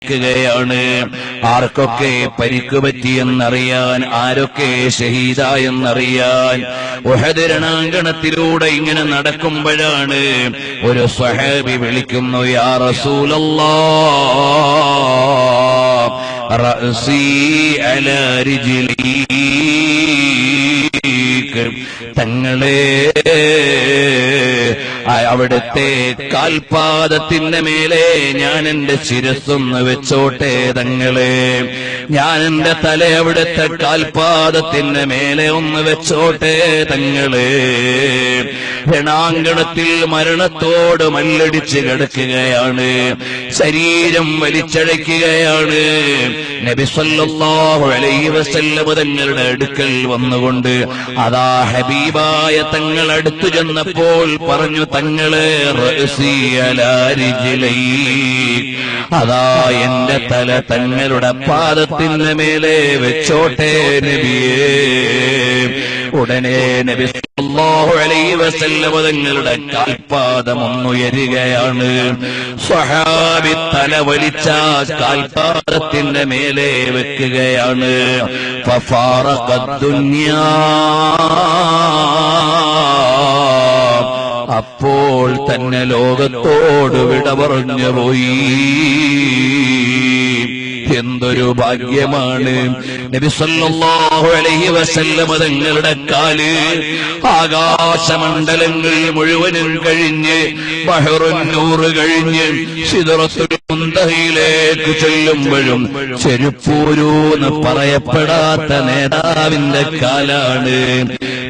ാണ്. ആർക്കൊക്കെ പരിക്ക് പറ്റിയെന്നറിയാൻ, ആരൊക്കെ ഷഹീദായെന്നറിയാൻ. ഉഹദ് രണാങ്കണത്തിലൂടെ ഇങ്ങനെ നടക്കുമ്പോഴാണ് ഒരു സ്വഹാബി വിളിക്കുന്നു, യാ റസൂലല്ലാഹ് റഅസി അലാ റിജ്ലീക്. തങ്ങളെ, അവിടുത്തെ കാൽപാദത്തിന്റെ മേലെ ഞാൻ എന്റെ ശിരസ്സൊന്ന് വെച്ചോട്ടെ തങ്ങളെ, ഞാൻ എന്റെ തല അവിടുത്തെ കാൽപാദത്തിന്റെ മേലെ ഒന്ന് വെച്ചോട്ടെ തങ്ങളെ. രണാങ്കണത്തിൽ മരണത്തോട് മല്ലടിച്ച് കിടക്കുകയാണ്, ശരീരം വലിച്ചഴയ്ക്കുകയാണ്. നബി സല്ലല്ലാഹു അലൈഹി വസല്ലം തങ്ങളുടെ അടുക്കൽ വന്നുകൊണ്ട് അതാ ഹബീബായ തങ്ങൾ അടുത്തു ചെന്നപ്പോൾ പറഞ്ഞു, തങ്ങളെ റഅസി അലാ റിജ്ലൈക്, അതാ എന്റെ തല തങ്ങളുടെ പാദത്തിന്റെ മേലെ വെച്ചോട്ടെ നബിയേ. ഉടനെ നബി സല്ലല്ലാഹു അലൈഹി വസല്ലം തങ്ങളുടെ കാൽപാദം ഒന്നുയരുകയാണ്. സ്വഹാബി തല വലിച്ച കാൽപാദത്തിന്റെ മേലെ വെക്കുകയാണ്. ഫഫാറഖത് ദുനിയാ, അപ്പോൾ തന്നെ ലോകത്തോട് വിട പറഞ്ഞു പോയി. എന്തൊരു ഭാഗ്യമാണ്! നബി സല്ലല്ലാഹു അലൈഹി വസല്ലം തങ്ങളുടെ കാല് ആകാശമണ്ഡലങ്ങൾ മുഴുവനും കഴിഞ്ഞ്, ബഹറുൻ നൂർ കഴിഞ്ഞ് സിദ്റത്തുൽ മുൻതഹയിലേക്ക് ചെല്ലുമ്പോഴും ചെരുപ്പൂരൂന്ന് പറയപ്പെടാത്ത നേതാവിന്റെ കാലാണ്.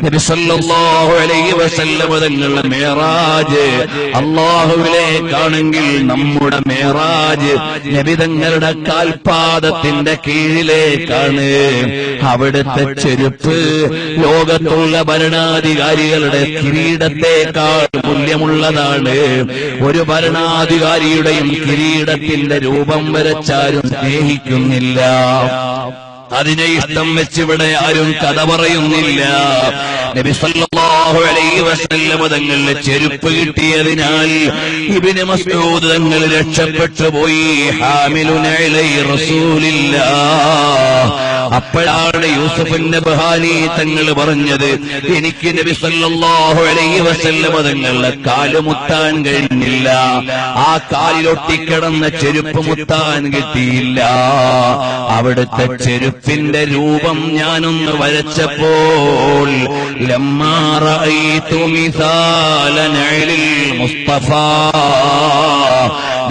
നബി സല്ലല്ലാഹു അലൈഹി വസല്ലം തങ്ങളുടെ മേറാജ് അല്ലാഹുവിലേക്കാണെങ്കിൽ നമ്മുടെ മേറാജ് നബി തങ്ങളുടെ കാൽപാദത്തിന്റെ കീഴിലേക്കാണ്. അവിടുത്തെ ചെരുപ്പ് ലോകത്തുള്ള ഭരണാധികാരികളുടെ കിരീടത്തെക്കാൾ മൂല്യമുള്ളതാണ്. ഒരു ഭരണാധികാരിയുടെയും കിരീടത്തിന്റെ രൂപം വരച്ചാലും സ്നേഹിക്കുന്നില്ല, അതിനെ ഇഷ്ടം വെച്ചിവിടെ ആരും കഥ പറയുന്നില്ല. നബി സല്ലല്ലാഹു അലൈഹി വസല്ലം തങ്ങളുടെ ചെരുപ്പ് കിട്ടിയതിനാൽ ഇബ്നു മസ്ഊദ് തങ്ങൾ രക്ഷപ്പെട്ടു പോയി. ഹാമിലുന ഇലൈ റസൂലില്ലാഹ്. അപ്പോഴാണ് യൂസുഫ് നബ്ഹാനി തങ്ങൾ പറഞ്ഞത്, എനിക്ക് നബി സല്ലല്ലാഹു അലൈഹി വസല്ലം തങ്ങളുടെ കാല് മുത്താൻ കഴിഞ്ഞില്ല, ആ കാലിലൊട്ടിക്കിടന്ന ചെരുപ്പ് മുത്താൻ കിട്ടിയില്ല. അവിടുത്തെ ചെരുപ്പിന്റെ രൂപം ഞാനൊന്ന് വരച്ചപ്പോൾ ലമ്മാ റഅയ്തു മിസാല നഅലിൽ മുസ്തഫാ,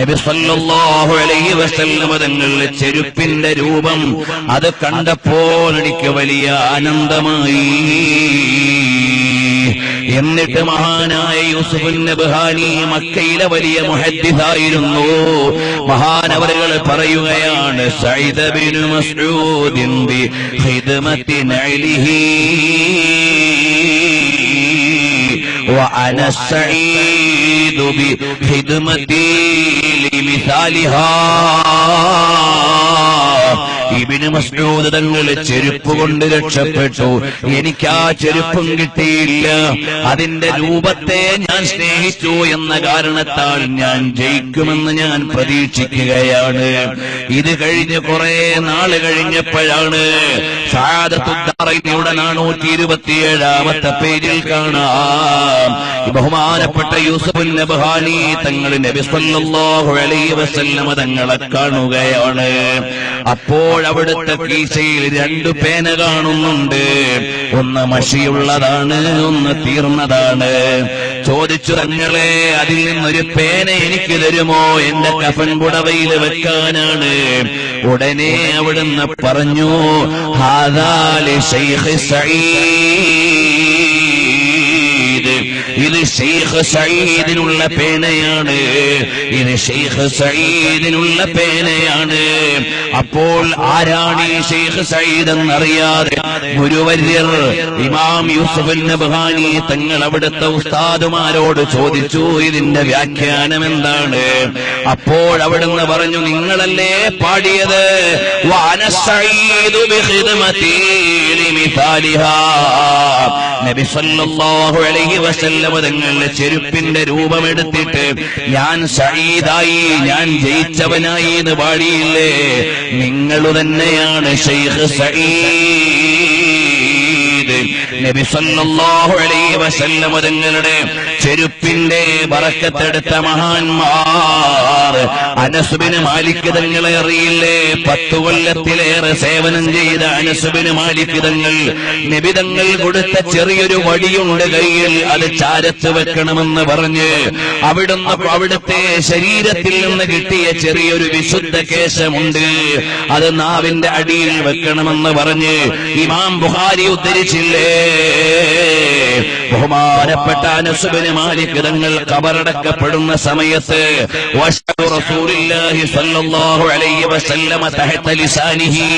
നബി സല്ലല്ലാഹു അലൈഹി വസല്ലം തങ്ങളുടെ ചെരുപ്പിന്റെ രൂപം അത് കണ്ടപ്പോൾ എനിക്ക് വലിയ ആനന്ദമായി. എന്നിട്ട് മഹാനായ യൂസുഫ് നബ്ഹാനി മക്കയിലെ വലിയ മുഹദ്ദിസായിരുന്നു. മഹാനവറുകൾ പറയുകയാണ്, Saeed bin Masood B ഖിദ്മത്തി നഅലിഹി وأنا السعيد بخدمتي لمثالها. Ibnu Masood തങ്ങൾ ചെരുപ്പ് കൊണ്ട് രക്ഷപ്പെട്ടു, എനിക്ക് ആ ചെരുപ്പും കിട്ടിയില്ല. അതിന്റെ രൂപത്തെ ഞാൻ സ്നേഹിച്ചു എന്ന കാരണത്താൽ ഞാൻ ജയിക്കുമെന്ന് ഞാൻ പ്രതീക്ഷിക്കുകയാണ്. ഇത് കഴിഞ്ഞ് കുറെ നാള് കഴിഞ്ഞപ്പോഴാണ് സഅദത്തുദ്ദാറൈനിയുടെ 427-ാമത്തെ പേജിൽ കാണാം, ബഹുമാനപ്പെട്ട യൂസുഫ് നബ്ഹാനി തങ്ങൾ നബി സല്ലല്ലാഹു അലൈഹി വസല്ലം തങ്ങളെ കാണുകയാണ്. അപ്പോൾ അവിടുത്തെ കീശയിൽ 2 പേന കാണുന്നുണ്ട്, ഒന്ന് മഷിയുള്ളതാണ്, ഒന്ന് തീർന്നതാണ്. ചോദിച്ചു, തങ്ങളെ അതിൽ നിന്നൊരു പേന എനിക്ക് തരുമോ, എന്റെ കഫൻ പുടവയിൽ വെക്കാനാണ്. ഉടനെ അവിടുന്ന് പറഞ്ഞു, ഹാദാ ലി ശൈഖ് സഈദ്, ഇത് ശൈഖ് സഈദിനുള്ള പേനയാണ്, ഇത് ശൈഖ് സഈദിനുള്ള പേനയാണ്. അപ്പോൾ ആരാണ് ഈ ശൈഖ് സഈദ് എന്നറിയാതെ ഗുരുവര്യർ ഇമാം യൂസുഫ് നബ്ഹാനി തങ്ങൾ അവിടുത്തെ ഉസ്താദുമാരോട് ചോദിച്ചു, ഇതിന്റെ വ്യാഖ്യാനം എന്താണ്? അപ്പോൾ അവിടുന്ന് പറഞ്ഞു, നിങ്ങളല്ലേ പാടിയത്, വഅന സഈദു ബിഖിദ്മതി മിസാലിഹാ. നബി സല്ലല്ലാഹു അലൈഹി വസല്ലം തങ്ങളുടെ ചെരുപ്പിന്റെ രൂപമെടുത്തിട്ട് ഞാൻ സഈദായി, ഞാൻ ജയിച്ചവനായി എന്ന് പാടിയില്ലേ? നിങ്ങൾ തന്നെയാണ് ശൈഖ് സഈദ്. നബി സല്ലല്ലാഹു അലൈഹി വസല്ലം തങ്ങളുടെ ചെരുപ്പിന്റെ ബറക്കത്തെടുത്ത മഹാന്മാർ. അനസ് ബിൻ മാലിക് തങ്ങളെ അറിയില്ലേ? 10 കൊല്ലത്തിലേറെ സേവനം ചെയ്ത അനസ് ബിൻ മാലിക് തങ്ങൾ, നബി തങ്ങൾ കൊടുത്ത ചെറിയൊരു വടിയുണ്ട് കയ്യിൽ, അത് ചാരത്ത് വെക്കണമെന്ന് പറഞ്ഞ് അവിടുത്തെ ശരീരത്തിൽ നിന്ന് കിട്ടിയ ചെറിയൊരു വിശുദ്ധ കേശമുണ്ട്, അത് നാവിന്റെ അടിയിൽ വെക്കണമെന്ന് പറഞ്ഞ് ഇമാം ബുഖാരി ഉദ്ധരിച്ചില്ലേ? ബഹുമാനപ്പെട്ട അനസ് ബിൻ മാലിക് തങ്ങൾ ഖബറടക്കപ്പെടുന്ന സമയത്ത് റസൂലുള്ളാഹി സ്വല്ലല്ലാഹു അലൈഹി വസല്ലമ തഹത ലിസാനിഹി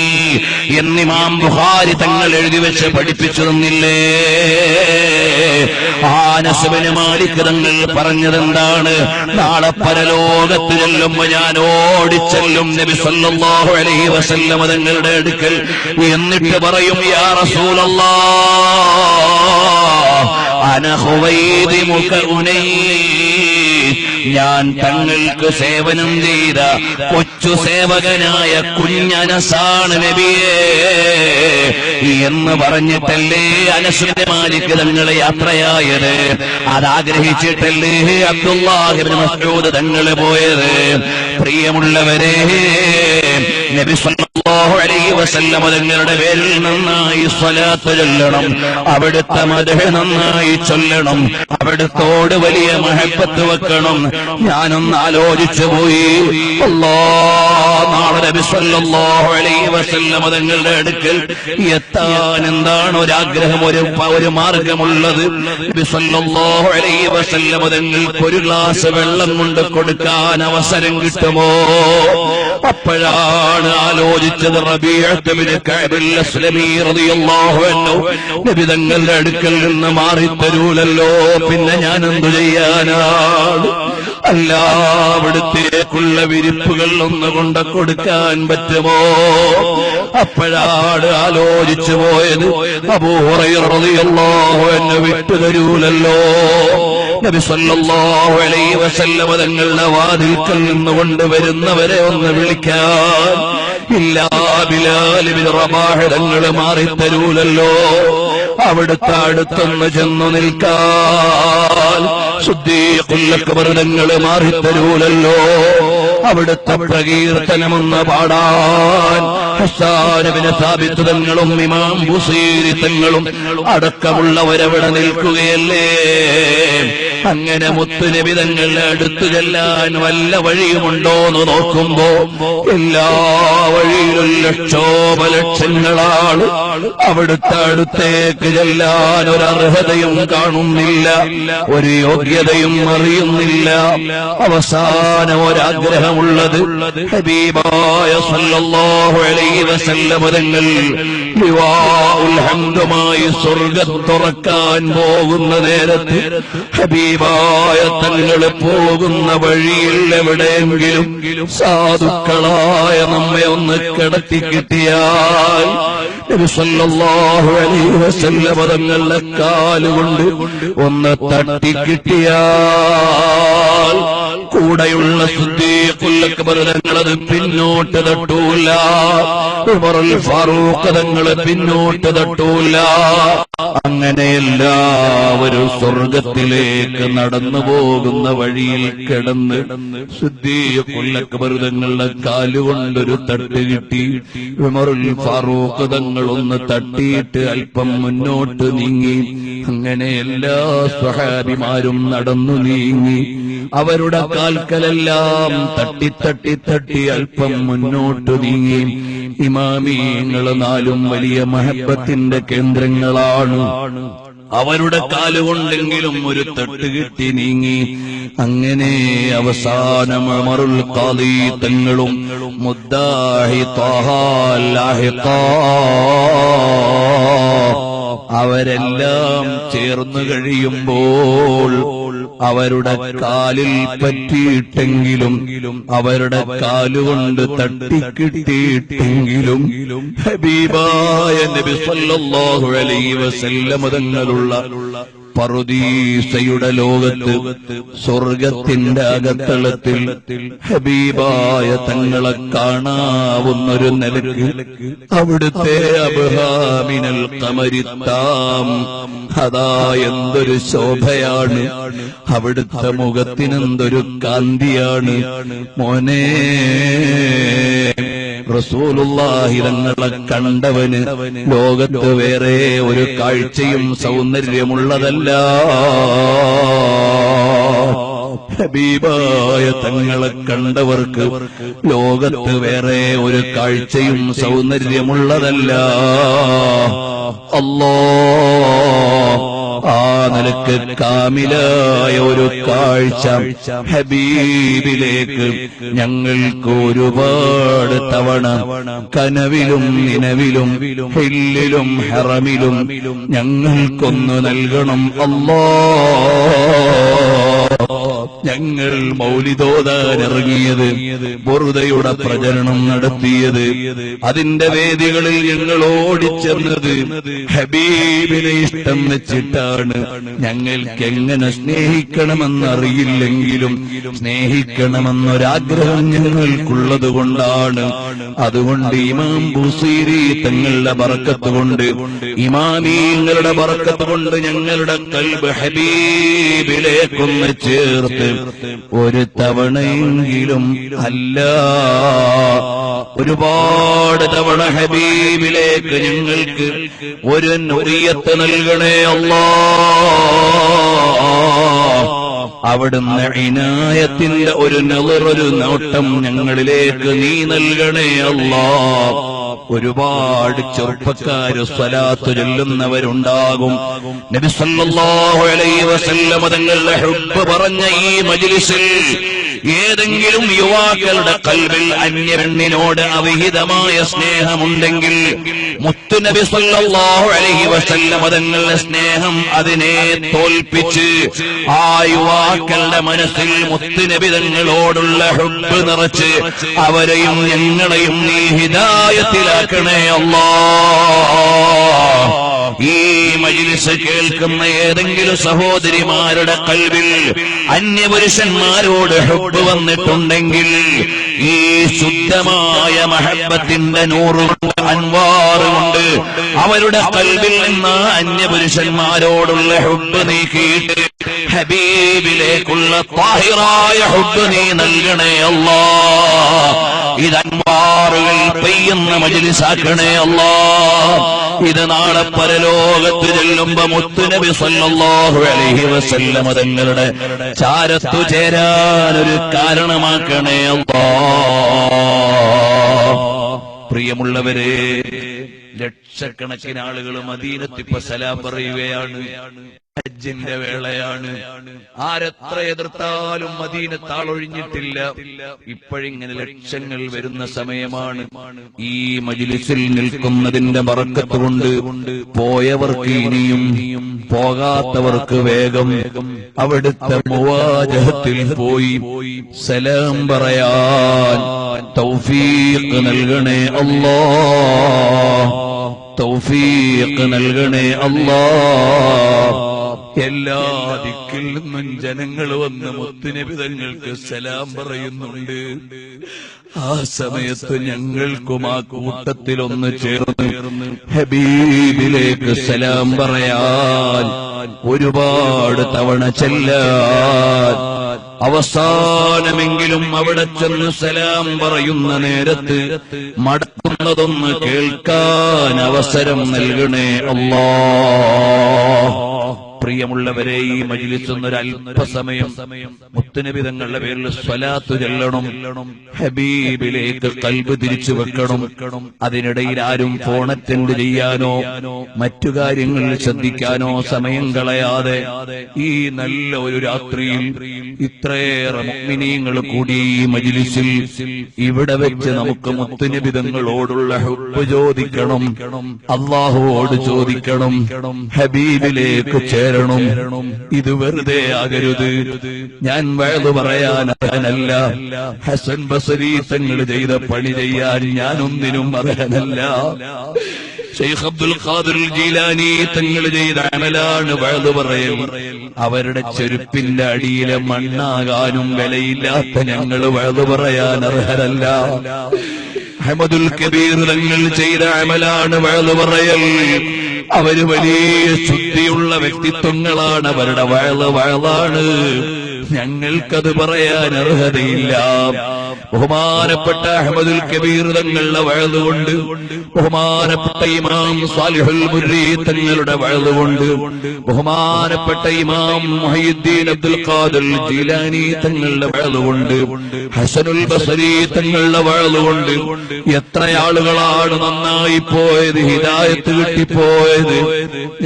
എന്ന് ഇമാം ബുഖാരി തങ്ങൾ എഴുതി വെച്ച് പഠിപ്പിച്ചു തന്നില്ലേ? അനസ് ബിൻ മാലിക് തങ്ങൾ പറഞ്ഞതെന്താണ്? നാളെ പരലോകത്ത് ചെല്ലുമ്പോ ഞാൻ ഓടിച്ചെല്ലും നബി സല്ലല്ലാഹു അലൈഹി വസല്ലമ തങ്ങളുടെ അടുക്കൽ, എന്നിട്ട് പറയും, യാ റസൂലല്ലാഹ് അന ഖുവൈദിമുക ഉനൈസ്, ഞാൻ തങ്ങൾക്ക് സേവനം ചെയ്ത കൊച്ചു സേവകനായ കുഞ്ഞനസാണ് നബിയേ എന്ന് പറഞ്ഞിട്ടല്ലേ അനസ് ബിൻ മാലിക് തങ്ങളെ യാത്രയായത്? അതാഗ്രഹിച്ചിട്ടല്ലേ അബ്ദുല്ലാഹി ഇബ്നു മസ്ഊദ് തങ്ങളെ പോയത്? പ്രിയമുള്ളവരെ, നബി സല്ലല്ലാഹു അലൈഹി വസല്ലം തങ്ങളുടെ പേരിൽ നന്നായി സ്വലാത്ത് ചൊല്ലണം, അവിടുത്തെ മദ്ഹ് നന്നായി ചൊല്ലണം, അവിടുത്തോട് വലിയ മഹബത്ത് വെക്കണം. ഞാനൊന്ന് ആലോചിച്ചു പോയി, നാളെ നബി സല്ലല്ലാഹു അലൈഹി വസല്ലം തങ്ങളുടെ അടുക്കൽ എത്താൻ എന്താണ് ഒരാഗ്രഹം, ഒരു മാർഗമുള്ളത്? നബി സല്ലല്ലാഹു അലൈഹി വസല്ലം തങ്ങൾക്ക് ഒരു ഗ്ലാസ് വെള്ളം കൊണ്ട് കൊടുക്കാൻ അവസരം കിട്ടുമോ? അപ്പോഴാണ് ആലോചിച്ചത്, റബീഅത്ത് ബിൻ കഅബ് അസ്ലമി റളിയല്ലാഹു അൻഹു നബി തങ്ങളുടെ അടുക്കൽ നിന്ന് മാറിത്തരൂലല്ലോ, പിന്നെ ഞാൻ എന്തു ചെയ്യാനാണ്? അല്ല, അവിടുത്തേക്കുള്ള വിരിപ്പുകൾ ഒന്നുകൊണ്ട് കൊടുക്കാൻ പറ്റുമോ? അപ്പോഴാണ് ആലോചിച്ചു പോയത്, അബൂ ഹുറൈറ റളിയല്ലാഹു അൻഹു വിട്ടുതരൂലല്ലോ. നബി സല്ലല്ലാഹു അലൈഹി വസല്ലം തങ്ങളുടെ വാതിൽക്കൽ നിന്നുകൊണ്ട് വരുന്നവരെ ഒന്ന് വിളിക്കാൻ ഇല്ല, ബിലാൽ ഇബ്നു റബാഹ് തങ്ങൾ മാറിത്തരൂലല്ലോ. അവിടുത്തെ അടുത്തൊന്ന് ചെന്നു നിൽക്കാൻ സിദ്ദീഖുൽ അക്ബർ തങ്ങൾ മാറിത്തരൂലല്ലോ. അവിടുത്തെ പ്രകീർത്തനമൊന്ന് പാടാൻ ഹസ്സാൻ ഇബ്നു സാബിത്ത് തങ്ങളും ഇമാം ബുസീരി തങ്ങളും അടക്കമുള്ളവരവിടെ നിൽക്കുകയല്ലേ? അങ്ങനെ മുത്തുനബി തങ്ങളുടെ അടുത്ത് ചെല്ലാൻ വല്ല വഴിയുമുണ്ടോന്ന് നോക്കുമ്പോ എല്ലാ വഴിയിലും ലക്ഷോപലക്ഷങ്ങളാണ്. അവിടുത്തെ അടുത്തേക്ക് ചെല്ലാൻ ഒരർഹതയും കാണുന്നില്ല, ഒരു യോഗ്യതയും അറിയുന്നില്ല. അവസാനം ഒരാഗ്രഹമുള്ളത്, ഹബീബായ സല്ലല്ലാഹു അലൈഹി വസല്ലം തങ്ങൾ ലിവാഉൽ ഹംദുമായി സ്വർഗ്ഗം തുറക്കാൻ പോകുന്ന നേരത്ത് ഹബീബായ തങ്ങൾ പോകുന്ന വഴിയിൽ എവിടെയെങ്കിലും സാധുക്കളായ നമ്മെ ഒന്ന് കിടത്തി കിട്ടിയാൽ നബി സല്ലല്ലാഹു അലൈഹി വസല്ലം തങ്ങളുടെ കാലുകൊണ്ട് ഒന്ന് തട്ടി കിട്ടിയാൽ കൂടെയുള്ള സിദ്ദീഖുൽ അക്ബർ തങ്ങളത് പിന്നോട്ട് തട്ടൂല, ഉമറുൽ ഫാറൂഖ് തങ്ങള് പിന്നോട്ട് തട്ടൂല. അങ്ങനെ എല്ലാവരും സ്വർഗത്തിലേക്ക് നടന്നു പോകുന്ന വഴിയിൽ കിടന്ന് സിദ്ദീഖുൽ അക്ബർ തങ്ങളുടെ കാലുകൊണ്ടൊരു തട്ട് കിട്ടി. ഉമറുൽ ഫാറൂഖ് തങ്ങളൊന്ന് തട്ടിയിട്ട് അല്പം മുന്നോട്ട് നീങ്ങി. അങ്ങനെ എല്ലാ സ്വഹാബിമാരും നടന്നു നീങ്ങി. അവരുടെ കാൽക്കലെല്ലാം തട്ടി തട്ടി തട്ടി അല്പം മുന്നോട്ട് നീങ്ങി. ഇമാമീങ്ങൾ നാലും വലിയ മഹബത്തിന്റെ കേന്ദ്രങ്ങളാണ്. അവരുടെ കാലുകൊണ്ടെങ്കിലും ഒരു തട്ട് കിട്ടി നീങ്ങി. അങ്ങനെ അവസാനം ഉമറുൽ ഖാദി തങ്ങളും മുദ്ദാഹി ത്വാഹ ലാഹിഖാ അവരെല്ലാം ചേർന്നു കഴിയുമ്പോൾ അവരുടെ കാലിൽ പറ്റിയിട്ടെങ്കിലും അവരുടെ കാലുകൊണ്ട് തട്ടിക്കിട്ടിയിട്ടെങ്കിലും ഹബീബായ നബി സല്ലല്ലാഹു അലൈഹി വസല്ലം തങ്ങളുള്ള പറുദീസയുടെ ലോകത്ത് സ്വർഗത്തിന്റെ അകത്തളത്തിൽ ഹബീബായ തങ്ങളെ കാണാവുന്നൊരു നിലക്ക് അവിടുത്തെ അബ്ഹാമിനൽ ഖമരിത്താം അതാ എന്തൊരു ശോഭയാണ്, അവിടുത്തെ മുഖത്തിനെന്തൊരു കാന്തിയാണ് മോനെ. റസൂലുള്ളാഹി തങ്ങളെ കണ്ടവന് ലോകത്ത് വേറെ ഒരു കാഴ്ചയും സൗന്ദര്യമുള്ളതല്ല. ഹബീബായ തങ്ങളെ കണ്ടവർക്ക് ലോകത്ത് വേറെ ഒരു കാഴ്ചയും സൗന്ദര്യമുള്ളതല്ല. അല്ലാഹ് ആ നിലക്ക് കാമിലായ ഒരു കാഴ്ച ഹബീബിലേക്ക് ഞങ്ങൾക്ക് ഒരുപാട് തവണ കനവിലും നിനവിലും ഹില്ലിലും ഹറമിലും ഞങ്ങൾക്കൊന്നു നൽകണം അല്ലാഹ്. ഞങ്ങൾ മൗലിദോദാൻ ഇറങ്ങിയത്, ബുറുദയുടെ പ്രചരണം നടത്തിയത്, അതിന്റെ വേദികളിൽ ഞങ്ങൾ ഓടിച്ചെന്നത് ഹബീബിനെ ഇഷ്ടം വെച്ചിട്ടാണ്. ഞങ്ങൾക്ക് എങ്ങനെ സ്നേഹിക്കണമെന്നറിയില്ലെങ്കിലും സ്നേഹിക്കണമെന്നൊരാഗ്രഹം ഞങ്ങൾക്കുള്ളത് കൊണ്ടാണ്. അതുകൊണ്ട് ഇമാം ബുസീരി തങ്ങളുടെ ബറക്കത്ത് കൊണ്ട്, ഇമാമീങ്ങളുടെ ബറക്കത്ത് കൊണ്ട് ഞങ്ങളുടെ ഖൽബ് ഹബീബിലേക്കൊന്ന് ചേർത്ത് ഒരു തവണയെങ്കിലും അല്ല ഒരുപാട് തവണ ഹബീബിലേക്ക് ഞങ്ങൾക്ക് ഒരു നുറിയത്ത് നൽകണേ അല്ലാഹ്. അവിടുന്ന് ഇനായത്തിന്റെ ഒരു നളറൊരു നോട്ടം ഞങ്ങളിലേക്ക് നീ നൽകണേ അല്ലാഹ്. ഒരുപാട് ചെറുപ്പക്കാര് സ്വലാത്ത് ചൊല്ലുന്നവരുണ്ടാകും. നബി സല്ലല്ലാഹു അലൈഹി വസല്ലം തങ്ങളുടെ ഹുബ്ബ് പറഞ്ഞ ഈ മജ്ലിസിൽ ഏതെങ്കിലും യുവാക്കളുടെ ഖൽബിൽ അന്യപെണ്ണിനോട് അവിഹിതമായ സ്നേഹമുണ്ടെങ്കിൽ മുത്തുനബി സല്ലല്ലാഹു അലൈഹി വസല്ലം തങ്ങളുടെ സ്നേഹം അതിനെ തോൽപ്പിച്ച് ആ യുവാക്കളുടെ മനസ്സിൽ മുത്തുനബി തങ്ങളോടുള്ള ഹുബ്ബ് നിറച്ച് അവരെയും ഞങ്ങളെയും നീ ഹിദായത്തിലാക്കണേ അല്ലാഹ്. ഈ മജ്ലിസ് കേൾക്കുന്ന ഏതെങ്കിലും സഹോദരിമാരുടെ ഖൽബിൽ അന്യപുരുഷന്മാരോട് ഹുബ്ബ് വന്നിട്ടുണ്ടെങ്കിൽ ഈ ശുദ്ധമായ മഹബ്ബത്തിന്റെ നൂറുകൊണ്ട് അൻവാറുകൊണ്ട് അവരുടെ ഖൽബിൽ നിന്ന് അന്യപുരുഷന്മാരോടുള്ള ഹുബ്ബ് നീക്കിയിട്ട് ഹബീബിലേക്കുള്ള താഹിറായ ഹുബ്ബ് നീ നൽകണേ അല്ലാഹ്. ഇത് അൻവാറുകൾ പെയ്യുന്ന മജ്ലിസാക്കണേ അല്ലാഹ്. ഇത് നാളെ പരലോകത്ത് ചെല്ലുമ്പോ മുത്തുനബി സല്ലല്ലാഹു അലൈഹി വസല്ലം തങ്ങളുടെ ചാരത്തു ചേരാൻ ഒരു കാരണമാക്കണേ അല്ലാഹ്. പ്രിയമുള്ളവരെ, ലക്ഷക്കണക്കിന് ആളുകൾ മദീനത്തിപ്പോ സലാം പറയുകയാണ്. ഹജ്ജിന്റെ വേളയാണ്. ആരെത്ര എതിർത്താലും മദീനത്ത് ആളൊഴിഞ്ഞിട്ടില്ല. ഇപ്പോഴിങ്ങനെ ലക്ഷങ്ങൾ വരുന്ന സമയമാണ്. ഈ മജ്ലിസിൽ നിൽക്കുന്നതിന്റെ ബറക്കത്ത് കൊണ്ട് പോയവർക്ക് ഇനിയും, പോകാത്തവർക്ക് വേഗം അവിടുത്തെ മുവാജഹത്തിൽ പോയി സലാം പറയാൻ തൗഫീഖ് നൽകണേ അല്ലാഹ്. തൗഫീഖ് നൽകണേ അല്ലാഹ്. എല്ലാ ദിക്കിൽ നിന്നും ജനങ്ങൾ വന്ന് മുത്തുനബി തങ്ങൾക്ക് സലാം പറയുന്നുണ്ട്. ആ സമയത്ത് ഞങ്ങൾക്കും ആ കൂട്ടത്തിലൊന്ന് ചേർന്ന് ഹബീബിലേക്ക് സലാം പറയാൻ, ഒരുപാട് തവണ ചെല്ലാൻ, അവസാനമെങ്കിലും അവിടെ ചെന്ന് സലാം പറയുന്ന നേരത്ത് മടക്കുന്നതൊന്ന് കേൾക്കാൻ അവസരം നൽകണേ അല്ലാഹ്. പ്രിയമുള്ളവരെ, ഈ മജ്ലിസിൽ നിന്ന് ഒരല്പസമയം മുത്തുനബി തങ്ങളുടെ പേരിൽ സ്വലാത്ത് ചൊല്ലണം, ഹബീബിലേക്ക് ഖൽബ് തിരിച്ചു വെക്കണം. അതിനിടയിൽ ആരും ഫോൺ അറ്റൻഡ് ചെയ്യാനോ മറ്റു കാര്യങ്ങളിൽ ശ്രദ്ധിക്കാനോ സമയം കളയാതെ ഈ നല്ല ഒരു രാത്രിയിൽ ഇത്രയേറെ മുഅ്മിനീങ്ങൾ കൂടി ഈ മജ്ലിസിൽ ഇവിടെ വെച്ച് നമുക്ക് മുത്തുനബി തങ്ങളോടുള്ള ഹുബ്ബ് ചോദിക്കണം, അല്ലാഹുവോട് ചോദിക്കണം, ഹബീബിലേക്ക് ചേരണം. ഇത് വെറുതെ ആകരുത്. ഞാൻ വഅദ് പറയാൻ അർഹനല്ല, ഹസൻ ബസരി തങ്ങൾ ചെയ്ത പണി ചെയ്യാൻ ഞാനൊന്നിനും അർഹനല്ല. ശൈഖ് അബ്ദുൽ ഖാദിർ ജീലാനി തങ്ങൾ ചെയ്ത അമലാണ് വഅദ് പറയൽ. അവരുടെ ചെരുപ്പിന്റെ അടിയിലെ മണ്ണാകാനും വിലയില്ലാത്ത ഞങ്ങൾ വഅദ് പറയാൻ അർഹരല്ല. അഹ്മദുൽ കബീർ തങ്ങൾ ചെയ്ത അമലാണ് വഅദ് പറയൽ. അവര് വലിയ ശുദ്ധിയുള്ള വ്യക്തിത്വങ്ങളാണ്, അവരുടെ വഅദാണ്. ഞങ്ങൾക്കത് പറയാൻ അർഹതയില്ല. ബഹുമാനപ്പെട്ട അഹ്മദുൽ കബീർ തങ്ങളുടെ വഅദ് കൊണ്ട്, ബഹുമാനപ്പെട്ട ഇമാം സാലിഹുൽ മുർരി തങ്ങളുടെ വഅദ് കൊണ്ട്, ബഹുമാനപ്പെട്ട ഇമാം മുഹയ്യിദ്ദീൻ അബ്ദുൽ ഖാദിർ ജീലാനി തങ്ങളുടെ വഅദ് കൊണ്ട്, ഹസനുൽ ബസരി തങ്ങളുടെ വഅദ് കൊണ്ട് എത്ര ആളുകളാണ് നന്നായി പോയത്, ഹിദായത്ത് കിട്ടിപ്പോയത്.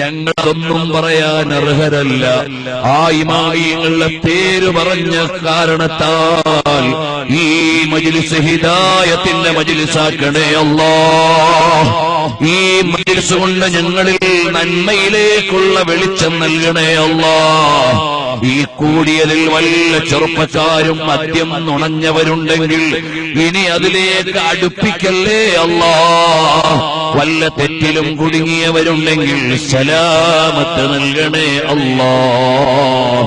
ഞങ്ങളതൊന്നും പറയാൻ അർഹരല്ല. ആ ഇമാമിങ്ങളുടെ പേര് പറഞ്ഞ കാരണത്താൽ ഈ മജ്ലിസ് ഹിദായത്തിന്റെ മജ്ലിസാക്കണേ അല്ലാഹ്. ഈ മജ്ലിസ് കൊണ്ട് ഞങ്ങളിൽ നന്മയിലേക്കുള്ള വെളിച്ചം നൽകണേ അല്ലാഹ്. ഈ കൂടിയതിൽ വല്ല ചെറുപ്പക്കാരും മദ്യം നുണഞ്ഞവരുണ്ടെങ്കിൽ ഇനി അതിലേക്ക് അടുപ്പിക്കല്ലേ അല്ലാഹ്. വല്ല തെറ്റിലും കുടുങ്ങിയവരുണ്ടെങ്കിൽ സലാമത്ത് നൽകണേ അല്ലാഹ്.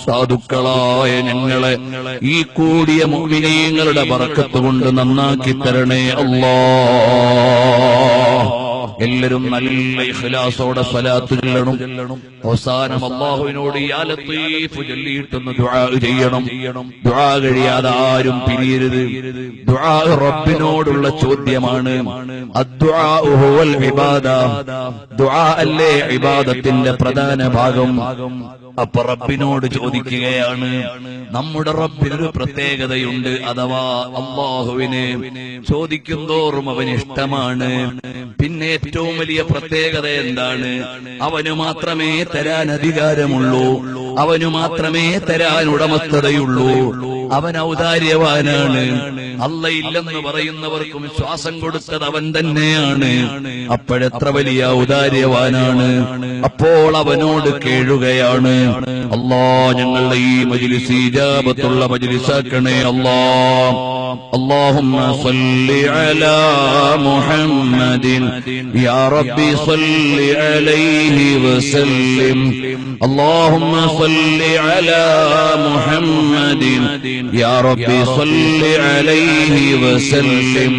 സാധുക്കളായ ഞങ്ങളെ ഈ കൂടിയ മുഅ്മിനീങ്ങളുടെ ബറക്കത്ത് കൊണ്ട് നന്നാക്കി തരണേ അല്ലാഹ്. എല്ലാവരും നല്ല ഇഖ്ലാസോടെ സ്വലാത്ത് ചൊല്ലണം. അവസാനം അല്ലാഹുവിനോട് യാ ലത്തീഫ് ചൊല്ലിയിട്ടൊന്ന് ദുആ ചെയ്യണം. ദുആ കഴിയാതെ ആരും പിരിയരുത്. ദുആ റബ്ബിനോടുള്ള ചോദ്യമാണ്. അദ്ദുആഉ ഹുവൽ ഇബാദ. ദുആ അല്ലേ ഇബാദത്തിന്റെ പ്രധാന ഭാഗം. അപ്പൊ റബ്ബിനോട് ചോദിക്കുകയാണ്. നമ്മുടെ റബ്ബിനൊരു പ്രത്യേകതയുണ്ട്, അഥവാ അല്ലാഹുവിനെ ചോദിക്കും തോറും അവന് ഇഷ്ടമാണ്. പിന്നെ ഏറ്റവും വലിയ പ്രത്യേകത എന്താണ്? അവന് മാത്രമേ തരാൻ അധികാരമുള്ളൂ, അവന് മാത്രമേ തരാൻ ഉടമസ്ഥതയുള്ളൂ. അവൻ ഔദാര്യവാനാണ്. അല്ല ഇല്ലെന്ന് പറയുന്നവർക്കും ശ്വാസം കൊടുത്തത് അവൻ തന്നെയാണ്. അപ്പോഴെത്ര വലിയ ഔദാര്യവാനാണ്. അപ്പോൾ അവനോട് കേഴുകയാണ്. അല്ലാ, ഞങ്ങളുടെ ഈ മജ്ലിസ് ഇജാബത്തുള്ള മജ്ലിസാക്കണേ അല്ലാ. اللهم صل على محمد يا ربي صل عليه وسلم. اللهم صل على محمد يا ربي صل عليه وسلم.